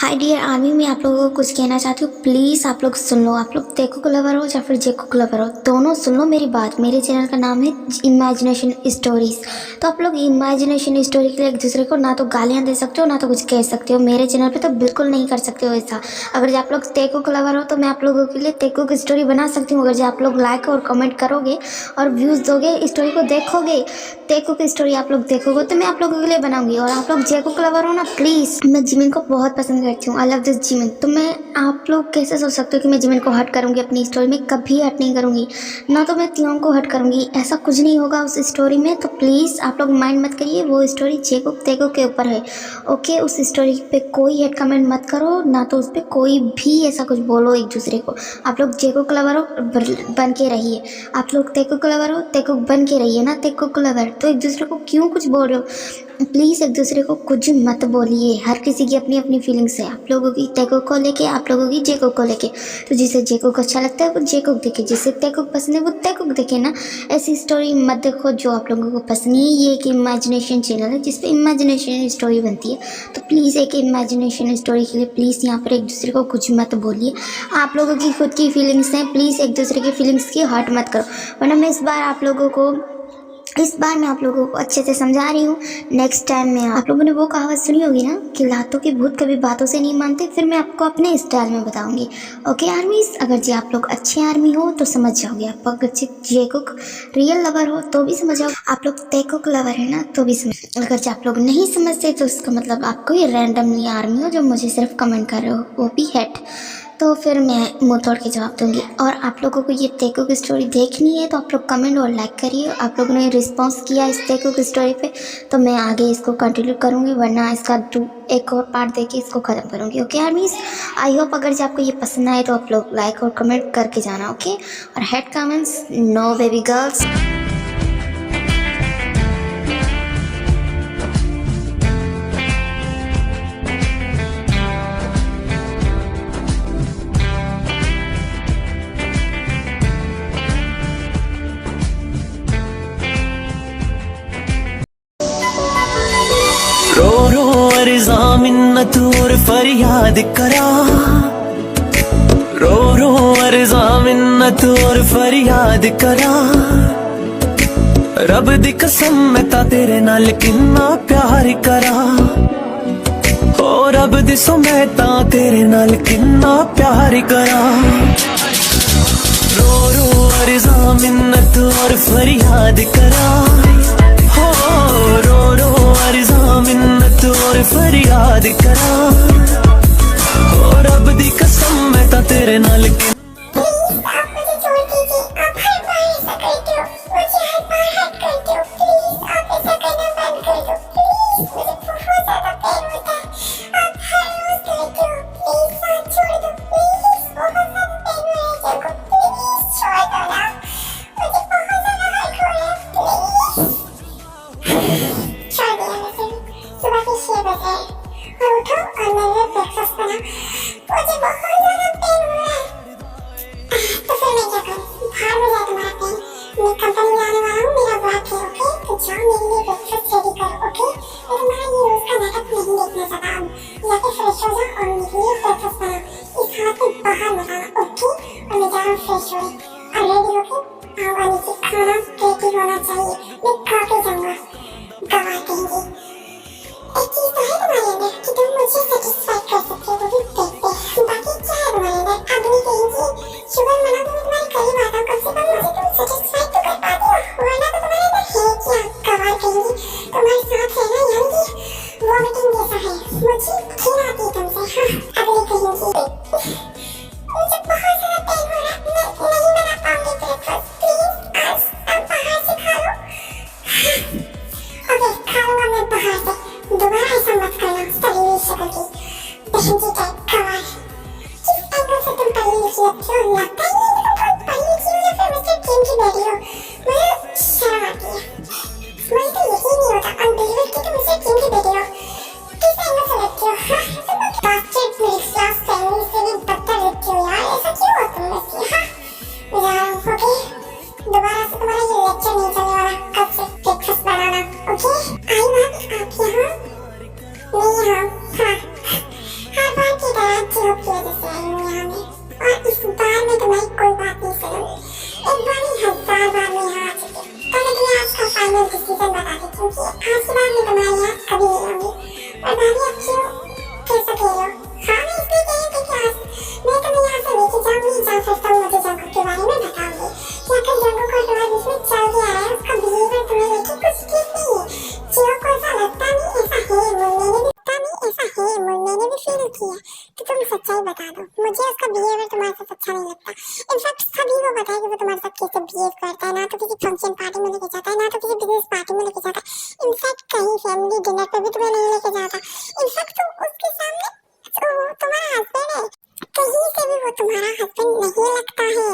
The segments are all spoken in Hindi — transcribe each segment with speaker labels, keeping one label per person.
Speaker 1: हाय डियर आर्मी, मैं आप लोगों को कुछ कहना चाहती हूँ। प्लीज़ आप लोग सुन लो। आप लोग तेको को लवर हो या फिर जेको को लवर हो, दोनों सुन लो मेरी बात। मेरे चैनल का नाम है इमेजिनेशन स्टोरीज़। तो आप लोग इमेजिनेशन स्टोरी के लिए एक दूसरे को ना तो गालियाँ दे सकते हो ना तो कुछ कह सकते हो। मेरे चैनल पे तो बिल्कुल नहीं कर सकते हो ऐसा। अगर जो आप लोग तेको को लवर हो तो मैं आप लोगों के लिए तेको की स्टोरी बना सकती हूँ। अगर जो आप लोग लाइक और कमेंट करोगे और व्यूज़ दोगे, स्टोरी को देखोगे, तेको की स्टोरी आप लोग देखोगे तो मैं आप लोगों के लिए बनाऊंगी। और आप लोग जेको को लवर हो ना, प्लीज़। मैं जिमिन को बहुत पसंद करती हूँ। I love this Jimin. तो मैं, आप लोग कैसे सोच सकते हो कि मैं जिमिन को हट करूँगी अपनी स्टोरी में? कभी हट नहीं करूँगी। ना तो मैं तियोंग को हट करूँगी, ऐसा कुछ नहीं होगा उस स्टोरी में। तो प्लीज़ आप लोग माइंड मत करिए, वो स्टोरी जेको तेको के ऊपर है। ओके, उस स्टोरी पे कोई हेट कमेंट मत करो, ना तो उस पर कोई भी ऐसा कुछ बोलो एक दूसरे को। आप लोग जेको को लवर हो, बन के रहिए। आप लोग तेको को लवर हो, तेको बन के रहिए ना तेको को लवर। तो एक दूसरे को क्यों कुछ बोल रहे हो? प्लीज़ एक दूसरे को कुछ मत बोलिए। हर किसी की अपनी अपनी फीलिंग्स है। आप लोगों की तेको को लेके, आप लोगों की जेको को लेके। तो जिसे जेको को अच्छा लगता है वो जेको को देखे, जिसे तेको को पसंद है वो तेको को देखे ना। ऐसी स्टोरी मत देखो जो आप लोगों को पसंद नहीं है। ये एक इमेजिनेशन चैनल है जिसपे इमेजिनेशन स्टोरी बनती है। तो प्लीज़ एक इमेजिनेशन स्टोरी के लिए प्लीज़ यहाँ पर एक दूसरे को कुछ मत बोलिए। आप लोगों की खुद की फीलिंग्स हैं, प्लीज़ एक दूसरे की फीलिंग्स की हर्ट मत करो। वरना मैं इस बार मैं आप लोगों को अच्छे से समझा रही हूँ। नेक्स्ट टाइम में आप लोगों ने वो कहावत सुनी होगी ना कि लातों के भूत कभी बातों से नहीं मानते। फिर मैं आपको अपने स्टाइल में बताऊंगी। ओके आर्मीज, अगर जी आप लोग अच्छे आर्मी हो तो समझ जाओगे। आप अगर जेको रियल लवर हो तो भी समझ जाओगे। आप लोग तेको लवर है ना तो भी समझ। अगर जी आप लोग नहीं समझते तो उसका मतलब आप कोई रैंडमली आर्मी हो जो मुझे सिर्फ कमेंट कर रहे हो, वो भी हेट। तो फिर मैं मुँह तोड़ के जवाब दूंगी। और आप लोगों को ये तेको की स्टोरी देखनी है तो आप लोग कमेंट और लाइक करिए। आप लोगों ने रिस्पांस किया इस तेको की स्टोरी पे तो मैं आगे इसको कंटिन्यू करूँगी, वरना इसका एक और पार्ट देके इसको ख़त्म करूँगी। ओके आर्मीज, आई होप अगर जो आपको ये पसंद आए तो आप लोग लाइक और कमेंट करके जाना। ओके, और head comments no baby girls.
Speaker 2: रो रो अर्ज़ा मिन्नत और फरियाद करा, रो रो अर्ज़ा मिन्नत और फरियाद करा। रब दी कसम मैं ता तेरे नाल किन्ना प्यार करा, हो रब दी सो मैं ता तेरे नाल किन्ना प्यार करा। रो रो अर्ज़ा मिन्नत और फरियाद करा, हो रो रो अर्ज़ा मिन्नत और फरियाद करा। हो रब दी कसम मैं ता तेरे नाल
Speaker 3: नहीं हाँ हाँ हर बार नहीं की है तो तुम सच्चाई बता दो। मुझे उसका बिहेवियर तुम्हारे साथ अच्छा नहीं लगता। इनफैक्ट सभी को पता है कि वो तुम्हारे साथ कैसे बिहेव करता है, ना तो किसी फंक्शन पार्टी में लेके जाता है, ना तो किसी बिजनेस पार्टी में लेके जाता है, इनफैक्ट कहीं फैमिली डिनर पे भी तुम्हें नहीं लेके जाता। इनफैक्ट तुम उसके सामने तुम्हारा हस्बैंड है, कहीं से भी वो तुम्हारा हस्बैंड नहीं लगता है।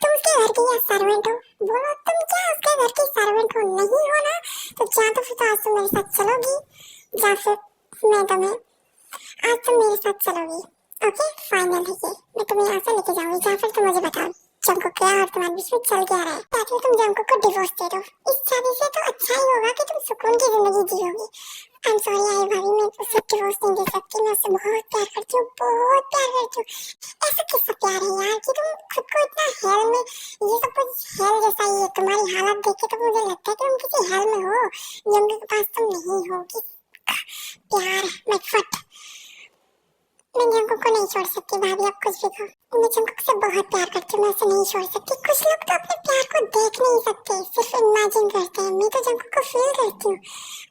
Speaker 3: तुम उसके घर की सर्वेंट हो, बोलो तुम क्या उसके घर की सर्वेंट हो? नहीं हो ना, तो क्या तो फिर तो आज तुम मेरे साथ चलोगी, या फिर मैं तुम्हें आज तुम मेरे साथ चलोगी। ओके फाइनल है ये, मैं तुम्हें यहाँ से लेके जाऊंगी, या फिर तुम मुझे बताओ जंकुक क्या और तुम्हारे बीच में चल क्या रहा है, ताकि तुम जंकुक को डिवोर्स दे दो। इस शादी से तो अच्छा ही होगा कि तुम सुकून की जिंदगी जियोगी। आई एम सॉरी आई भाभी, मैं उससे डिवोर्स नहीं दे सकती, मैं उससे बहुत प्यार करती हूँ, बहुत प्यार करती हूँ। ऐसा कैसा प्यार है यार कि तुम खुद को इतना हेल में, ये सब कुछ हेल जैसा ही है। तुम्हारी हालत देख के तो मुझे लगता है कि तुम किसी हेल में हो, जंकुक के पास तुम नहीं हो। कि प्यार मैं फट, मैं जंकुक को नहीं छोड़ सकती भाभी, आप कुछ भी कहो, मैं जंकुक से बहुत प्यार करती हूँ, मैं उसे नहीं छोड़ सकती। कुछ लोग तो अपने प्यार को देख नहीं सकते, सिर्फ इमेजिन करते हैं। मैं तो जंकुक को फील करती हूँ।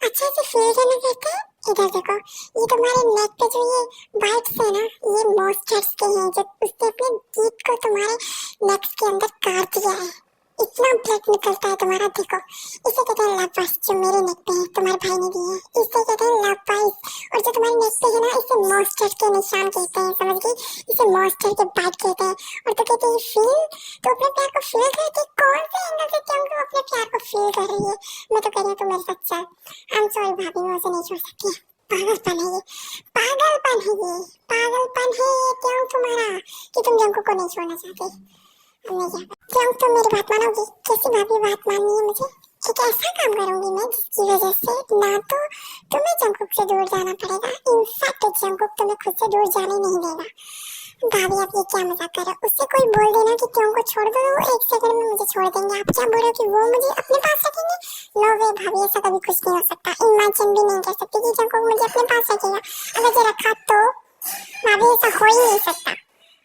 Speaker 3: अच्छा से फील करना करते हैं। इधर देखो, ये तुम्हारे नेक पे जो ये बाइट्स है ना, ये मॉन्स्टर्स के हैं जो उसने अपने टीथ को तुम्हारे नेक के अंदर काट दिया है। इतना ब्लड निकलता है तुम्हारा, देखो इसे कहते हैं लव बाइट्स, जो मेरे नेक पे है, तुम्हारे भाई ने दिए हैं, इसे कहते हैं लव बाइट्स। और जो तुम्हारे नेक पे है ना, इसे मॉन्स्टर के निशान कहते हैं, समझ गई? इसे मॉन्स्टर के बाइट कहते हैं। और तो कहते हैं फील, तो अपने प्यार को फील करके कौन से एंगल से क्यों तुम अपने प्यार को फील कर रही है? मैं तो कह रही हूँ तुम मेरे साथ चल। आई एम सॉरी भाभी, मैं उसे नहीं छोड़ सकती। पागलपन है ये, पागलपन है ये, पागलपन है ये क्यों तुम्हारा कि तुम जंकुक को नहीं छोड़ना चाहते। क्यों तुम मेरी बात मानोगी? कैसी भाभी बात माननी है मुझे? एक ऐसा काम करूंगी मैं जिसकी वजह से ना तो तुम्हें जंकुक से दूर जाना पड़ेगा, इनफैक्ट जंकुक तुम्हें खुद से दूर जाने नहीं देगा। भाभी आप ये क्या मजाक कर रहे हो? उससे कोई बोल देना कि क्यों को छोड़ दो, वो एक सेकंड में मुझे छोड़ देंगे। आप क्या बोल रहे हो कि वो मुझे अपने पास रखेंगे? नो वे भाभी, ऐसा कभी कुछ नहीं हो सकता। इमेजिन भी नहीं कर सकती कि जंकुक मुझे अपने पास रखेगा। अगर ये रखा तो भाभी ऐसा हो ही नहीं सकता।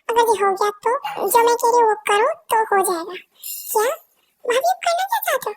Speaker 3: अगर ये हो गया तो जो मैं कह रही हूँ वो करो तो हो जाएगा। क्या भाभी आप करना क्या चाहते हो?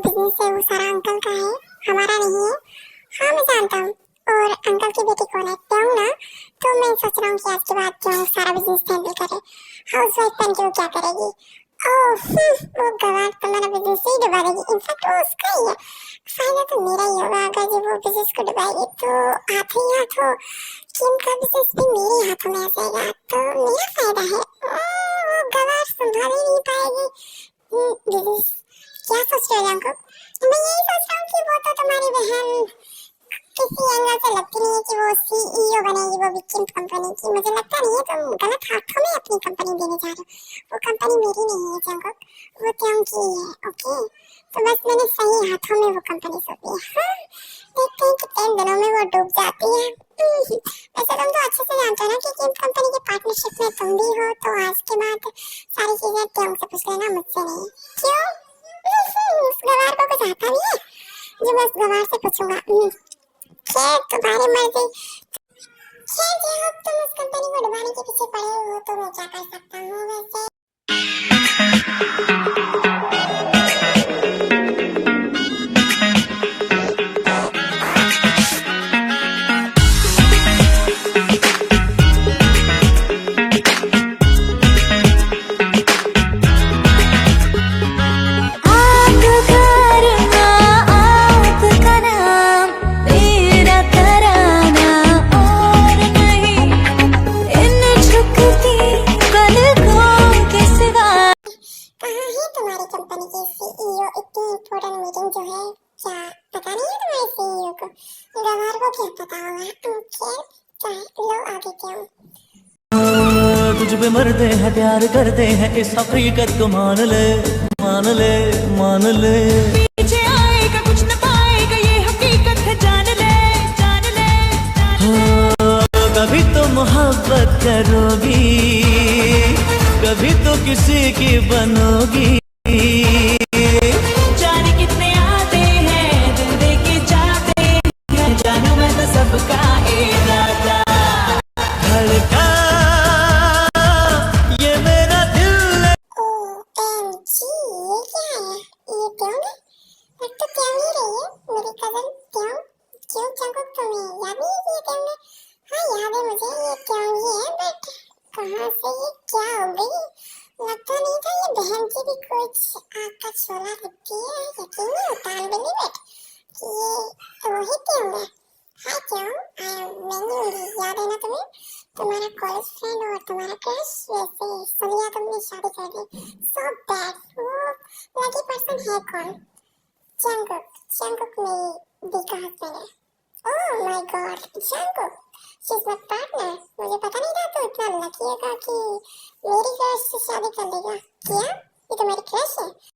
Speaker 3: बिजनेस है वो सारा अंकल का है, हमारा नहीं है। हाँ मैं जानता हूँ। और अंकल की बेटी कौन है? प्योंग ना। तो मैं सोच रहा हूँ कि आज के बाद प्योंग सारा बिजनेस हैंडल करे। हाउस वाइफ बन के वो क्या करेगी? ओह वो गवार तुम्हारा बिजनेस ही डुबा देगी। इनफैक्ट वो उसका ही है, फायदा तो मेरा ही होगा। अगर जब वो बिजनेस को डुबाएगी तो हाथों ही हाथों किम का बिजनेस भी मेरे हाथों में आ जाएगा, तो मेरा फायदा है। वो गवार संभाल ही नहीं पाएगी बिजनेस। क्या सोच रहे हो अंकल? मैं यही सोच रहा हूँ कि वो तो तुम्हारी बहन किसी एंगल से लगती नहीं है कि वो सीईओ बनेगी वो भी किम कंपनी की। मुझे लगता नहीं है, तुम गलत हाथों में अपनी कंपनी देने जा रहे हो। वो कंपनी मेरी नहीं है अंकल, वो प्योंग की है। ओके तो बस मैंने सही हाथों में वो कंपनी सौंपी है। हाँ देखते हैं कितने दिनों में वो डूब जाती है। वैसे तुम तो अच्छे से जानते हो ना कि किम कंपनी के पार्टनरशिप में तुम भी हो, तो आज के बाद सारी चीजें प्योंग से पूछ लेना, मुझसे नहीं। क्यों? उस गवार को कुछ आता भी है जो मैं उस गवार से पूछूंगा? खैर तुम्हारी मर्जी। खैर जब तुम उस कंपनी को डुबाने के पीछे पड़े हो तो मैं क्या कर सकता हूँ वैसे।
Speaker 4: पल
Speaker 2: हैं प्यार करते हैं, इस हकीकत को मान ले मान ले मान ले।
Speaker 4: पीछे आएगा कुछ न पाएगा, ये हकीकत है, जान ले जान ले जान ले।
Speaker 2: हो कभी तो मोहब्बत करोगी, कभी तो किसी की बनोगी।
Speaker 4: जाने कितने आते हैं, दिल दे के जाते हैं, जानू मैं तो सबका इरादा।
Speaker 2: धड़का ये मेरा दिल है।
Speaker 3: OMG, ये क्या है? ये क्यों है? बट तो क्यों ही रही है मेरी कजन? क्यों क्यों जंगकुक तुम्हें याद नहीं है ये क्यों है? हाँ याद है मुझे ये क्यों ही है, बट कहाँ से ये क्या हो गई? लगता नहीं था ये बहन की भी कुछ आग का शोला दिखती है। यकीन नहीं होता, अनबिलीवेबल कि ये वही क्यों है। हाय क्यों मैं नहीं होंगी, याद है ना तुम्हें? तुम्हारा कॉलेज फ्रेंड और तुम्हारा क्रश, वैसे सुन लिया तुमने शादी कर ली। So bad. वो लकी पर्सन है कौन? जंगकुक। जंगकुक मेरी दी का हस्बैंड है। Oh my God, Jungkook she is my partner. मुझे पता नहीं था तो इतना लकी होगा कि मेरी क्रश से शादी कर लेगा। क्या ये तो मेरी क्रश है?